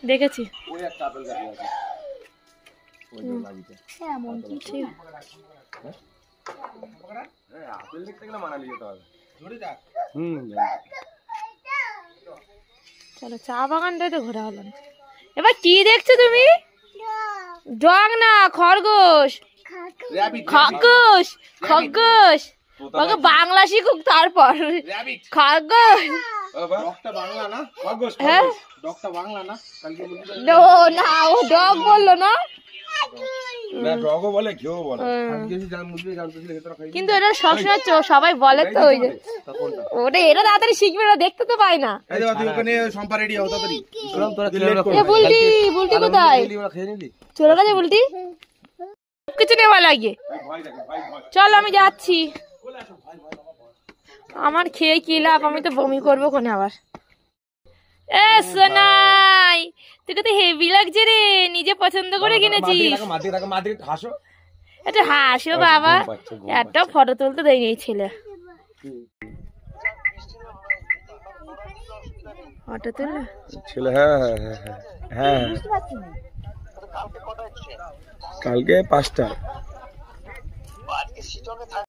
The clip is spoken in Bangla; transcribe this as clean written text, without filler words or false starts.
দেখেছি। ওই একটা আপেল গাছ আছে ওই যে লাগিতে। হ্যাঁ মন ঠিক। হ্যাঁ আপেল দেখতে গেলে মানালি যেতে হবে। চলো চা বাগানটাই তো ঘোরা হলো না। এবার কি দেখছো তুমি? ডগ না খরগোশ। খরগোশ খরগোশ ওকে বাংলা শিখুক তারপর। খরগোশ ডগটা বাংলা না? খরগোশ হ্যাঁ ডগটা বাংলা না? কালকে না ও ডগ বললো না। না ডগও বলে কেউ বলে। আজকে মুরগি জানতেছিল ভেতরে খাই। কিন্তু এটা সবসময় সবাই বলে তো ওই যে ওটা এটা তাড়াতাড়ি শিখবে না, দেখতে তো পায় না। এই দেখো তুই ওখানে সম্পা রেডি হও তাড়াতাড়ি। এ বুলটি বুলটি কোথায়? চলে গেছে বুলটি। কিছু নেওয়া লাগে। চল আমি যাচ্ছি। আমার খেয়ে কি লাভ, আমি তো বমি করবো কোনে আবার। এ সোনাই তোকে তো হেভি লাগছে রে, নিজে পছন্দ করে কিনেছিস। এটা হাসো বাবা, একটা ফটো তুলতে দেয়নি এই ছেলে। ফটো তুলে ছেলে হ্যাঁ হ্যাঁ হ্যাঁ কালকে 5টা।